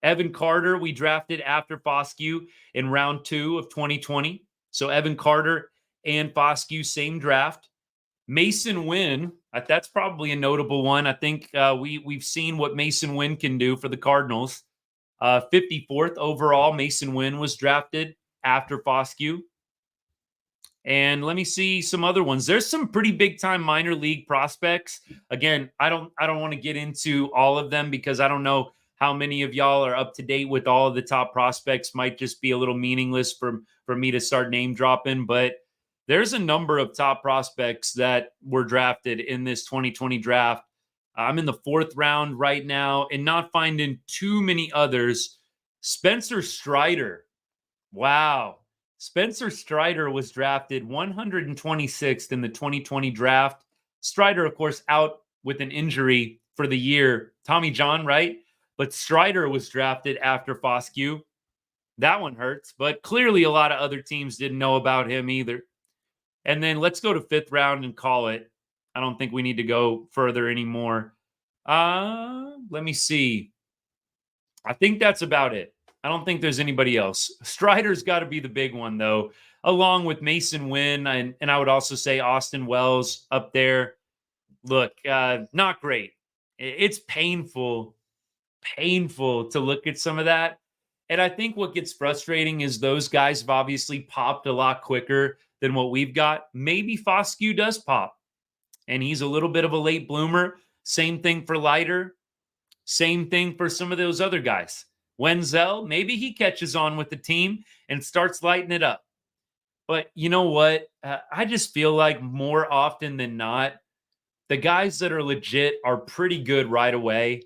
Evan Carter, we drafted after Foscue in round 2 of 2020. So Evan Carter and Foscue, same draft. Mason Wynn, that's probably a notable one. I think we've seen what Mason Wynn can do for the Cardinals. 54th overall, Mason Wynn was drafted after Foscue. And let me see some other ones. There's some pretty big time minor league prospects. Again, I don't want to get into all of them because I don't know how many of y'all are up to date with all of the top prospects. Might just be a little meaningless for me to start name dropping, but there's a number of top prospects that were drafted in this 2020 draft. I'm in the 4th round right now and not finding too many others. Spencer Strider. Wow. Spencer Strider was drafted 126th in the 2020 draft. Strider, of course, out with an injury for the year. Tommy John, right? But Strider was drafted after Foscue. That one hurts, but clearly a lot of other teams didn't know about him either. And then let's go to 5th round and call it. I don't think we need to go further anymore. Let me see. I think that's about it. I don't think there's anybody else. Strider's got to be the big one, though, along with Mason Wynn. And I would also say Austin Wells up there. Look, not great. It's painful to look at some of that. And I think what gets frustrating is those guys have obviously popped a lot quicker than what we've got. Maybe Foscue does pop, and he's a little bit of a late bloomer. Same thing for Leiter. Same thing for some of those other guys. Wenzel, maybe he catches on with the team and starts lighting it up. But you know what? I just feel like more often than not, the guys that are legit are pretty good right away.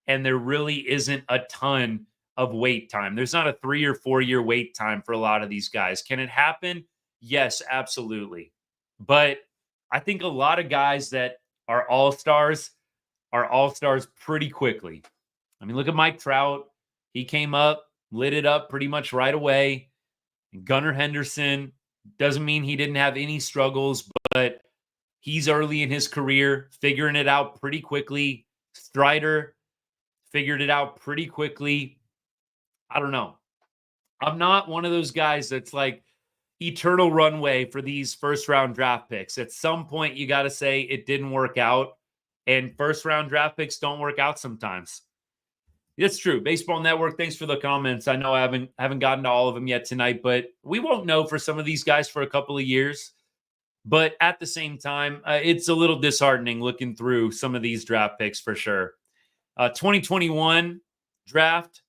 And there really isn't a ton of wait time. There's not a 3 or 4 year wait time for a lot of these guys. Can it happen? Yes, absolutely. But I think a lot of guys that are all-stars pretty quickly. I mean, look at Mike Trout. He came up, lit it up pretty much right away. Gunnar Henderson, doesn't mean he didn't have any struggles, but he's early in his career, figuring it out pretty quickly. Strider figured it out pretty quickly. I don't know. I'm not one of those guys that's like eternal runway for these first-round draft picks. At some point, you got to say it didn't work out, and first-round draft picks don't work out sometimes. It's true. Baseball Network, thanks for the comments. I know I haven't gotten to all of them yet tonight, but we won't know for some of these guys for a couple of years. But at the same time, it's a little disheartening looking through some of these draft picks for sure. 2021 draft,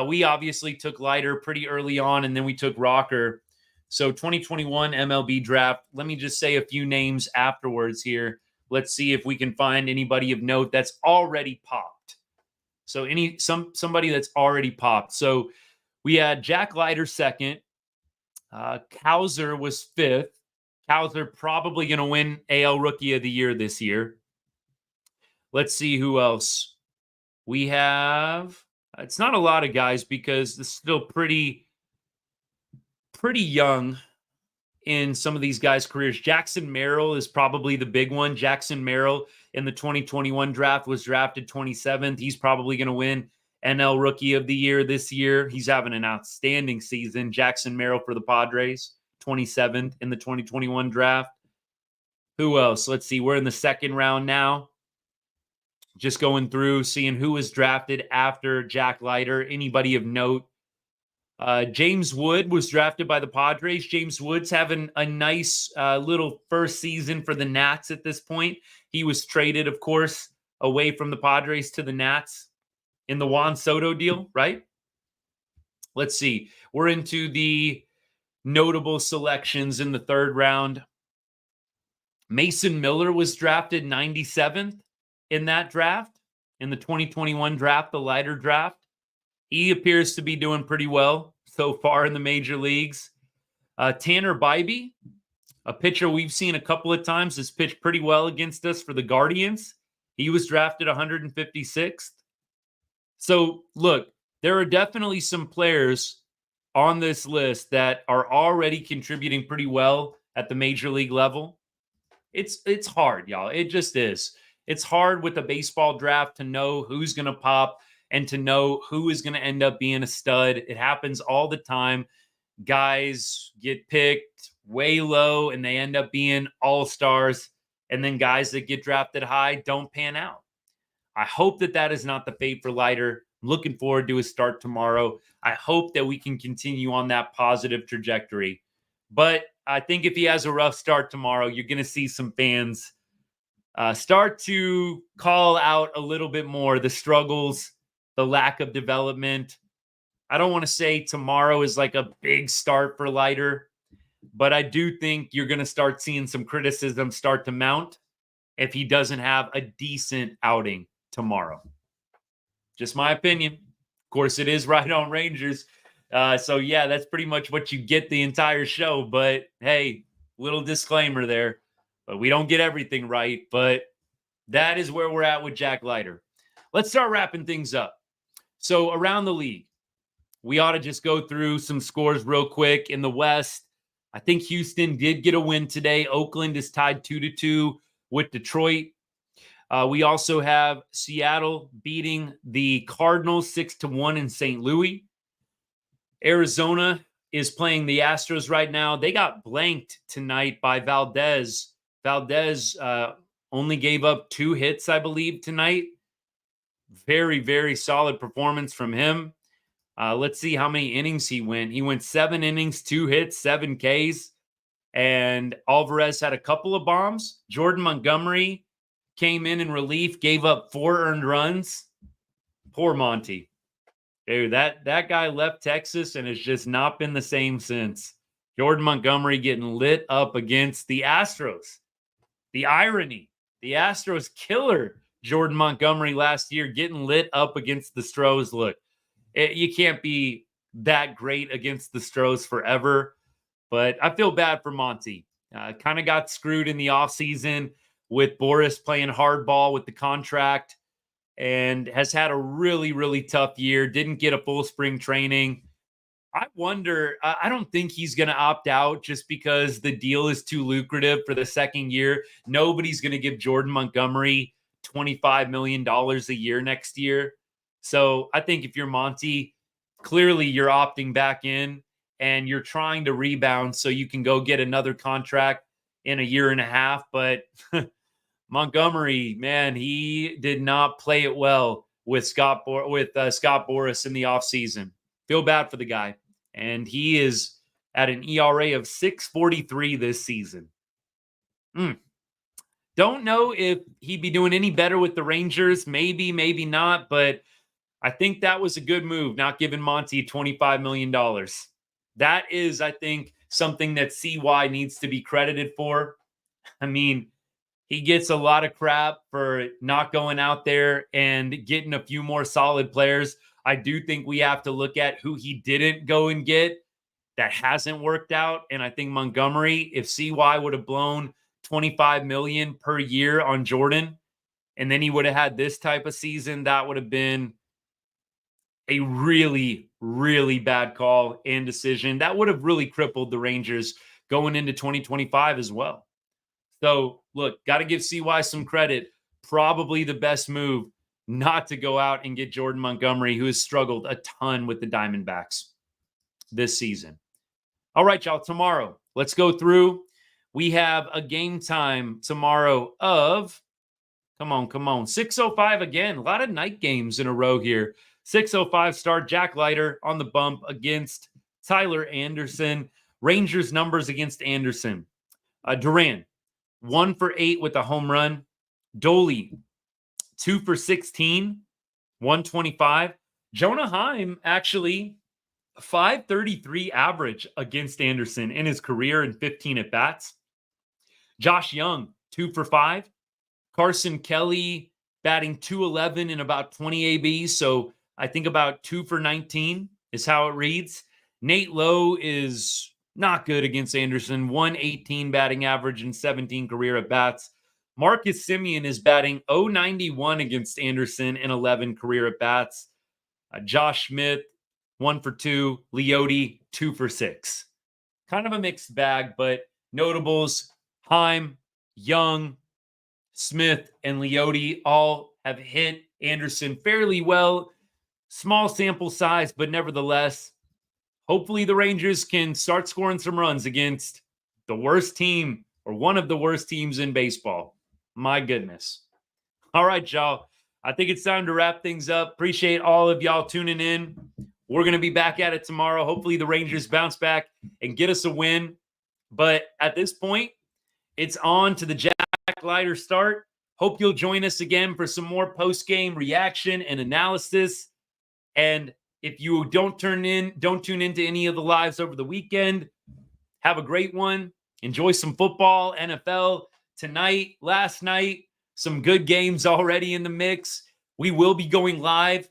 we obviously took Leiter pretty early on, and then we took Rocker. So 2021 MLB draft, let me just say a few names afterwards here. Let's see if we can find anybody of note that's already popped. So somebody that's already popped. So we had Jack Leiter 2nd. Cowser was 5th. Cowser probably going to win AL Rookie of the Year this year. Let's see who else. We have, it's not a lot of guys because it's still pretty young in some of these guys' careers. Jackson Merrill is probably the big one. Jackson Merrill in the 2021 draft was drafted 27th. He's probably going to win NL Rookie of the Year this year. He's having an outstanding season. Jackson Merrill for the Padres, 27th in the 2021 draft. Who else? Let's see. We're in the 2nd round now. Just going through, seeing who was drafted after Jack Leiter. Anybody of note? James Wood was drafted by the Padres. James Wood's having a nice little first season for the Nats at this point. He was traded, of course, away from the Padres to the Nats in the Juan Soto deal, right? Let's see. We're into the notable selections in the 3rd round. Mason Miller was drafted 97th in that draft, in the 2021 draft, the Leiter draft. He appears to be doing pretty well so far in the major leagues. Tanner Bybee, a pitcher we've seen a couple of times, has pitched pretty well against us for the Guardians. He was drafted 156th. So, look, there are definitely some players on this list that are already contributing pretty well at the major league level. It's hard, y'all. It just is. It's hard with the baseball draft to know who's going to pop and to know who is going to end up being a stud. It happens all the time. Guys get picked way low and they end up being all-stars. And then guys that get drafted high don't pan out. I hope that is not the fate for Leiter. I'm looking forward to his start tomorrow. I hope that we can continue on that positive trajectory. But I think if he has a rough start tomorrow, you're going to see some fans start to call out a little bit more the struggles, the lack of development. I don't want to say tomorrow is like a big start for Leiter, but I do think you're going to start seeing some criticism start to mount if he doesn't have a decent outing tomorrow. Just my opinion. Of course, it is Right On Rangers. So, yeah, that's pretty much what you get the entire show. But, hey, little disclaimer there. But we don't get everything right. But that is where we're at with Jack Leiter. Let's start wrapping things up. So, around the league, we ought to just go through some scores real quick. In the West, I think Houston did get a win today. Oakland is tied 2-2 with Detroit. We also have Seattle beating the Cardinals 6-1 in St. Louis. Arizona is playing the Astros right now. They got blanked tonight by Valdez. Valdez only gave up 2 hits, I believe, tonight. Very, very solid performance from him. Let's see how many innings he went. He went 7 innings, 2 hits, 7 Ks. And Alvarez had a couple of bombs. Jordan Montgomery came in relief, gave up 4 earned runs. Poor Monty. Dude, that guy left Texas and has just not been the same since. Jordan Montgomery getting lit up against the Astros. The irony. The Astros killer Jordan Montgomery last year getting lit up against the Stros. Look, you can't be that great against the Stros forever. But I feel bad for Monty. Kind of got screwed in the offseason with Boris playing hardball with the contract and has had a really, really tough year. Didn't get a full spring training. I wonder, I don't think he's going to opt out just because the deal is too lucrative for the second year. Nobody's going to give Jordan Montgomery $25 million a year next year. So I think if you're Monty, clearly you're opting back in and you're trying to rebound so you can go get another contract in a year and a half. But Montgomery, man, he did not play it well with Scott Boras in the offseason. Feel bad for the guy. And he is at an ERA of 6.43 this season. Don't know if he'd be doing any better with the Rangers. Maybe, maybe not. But I think that was a good move, not giving Monty $25 million. That is, I think, something that CY needs to be credited for. I mean, he gets a lot of crap for not going out there and getting a few more solid players. I do think we have to look at who he didn't go and get that hasn't worked out. And I think Montgomery, if CY would have blown $25 million per year on Jordan, and then he would have had this type of season, that would have been a really, really bad call and decision. That would have really crippled the Rangers going into 2025 as well. So, look, got to give CY some credit. Probably the best move not to go out and get Jordan Montgomery, who has struggled a ton with the Diamondbacks this season. All right, y'all, tomorrow, let's go through. We have a game time tomorrow of, come on, 6:05 again. A lot of night games in a row here. 6:05 start, Jack Leiter on the bump against Tyler Anderson. Rangers numbers against Anderson. Duran, 1 for 8 with a home run. Doley, 2 for 16, 125. Jonah Heim, actually, 533 average against Anderson in his career in 15 at-bats. Josh Young, 2 for 5. Carson Kelly, batting 211 in about 20 ABs, so I think about 2 for 19 is how it reads. Nate Lowe is not good against Anderson, 118 batting average and 17 career at-bats. Marcus Semien is batting .091 against Anderson in 11 career at-bats. Josh Smith, 1 for 2. Leote, 2 for 6. Kind of a mixed bag, but notables, Heim, Young, Smith, and Leote all have hit Anderson fairly well. Small sample size, but nevertheless, hopefully the Rangers can start scoring some runs against the worst team or one of the worst teams in baseball. My goodness. All right, y'all. I think it's time to wrap things up. Appreciate all of y'all tuning in. We're going to be back at it tomorrow. Hopefully the Rangers bounce back and get us a win. But at this point, it's on to the Jack Leiter start. Hope you'll join us again for some more post-game reaction and analysis. And if you don't tune into any of the lives over the weekend, have a great one. Enjoy some football, NFL tonight, last night, some good games already in the mix. We will be going live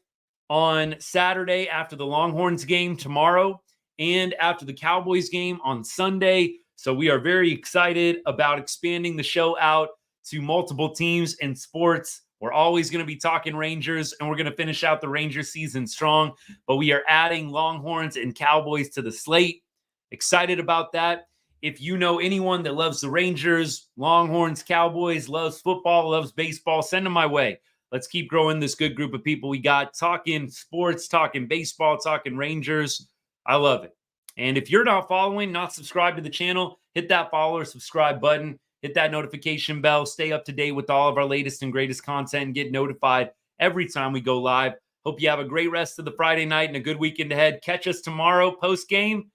on Saturday after the Longhorns game tomorrow and after the Cowboys game on Sunday. So we are very excited about expanding the show out to multiple teams and sports. We're always going to be talking Rangers, and we're going to finish out the Rangers season strong. But we are adding Longhorns and Cowboys to the slate. Excited about that. If you know anyone that loves the Rangers, Longhorns, Cowboys, loves football, loves baseball, send them my way. Let's keep growing this good group of people we got, talking sports, talking baseball, talking Rangers. I love it. And if you're not following, not subscribed to the channel, hit that follow or subscribe button. Hit that notification bell. Stay up to date with all of our latest and greatest content and get notified every time we go live. Hope you have a great rest of the Friday night and a good weekend ahead. Catch us tomorrow post-game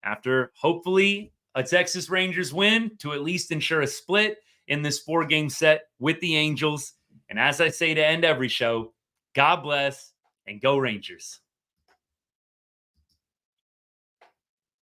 after hopefully a Texas Rangers win to at least ensure a split in this 4-game set with the Angels. And as I say to end every show, God bless and go Rangers.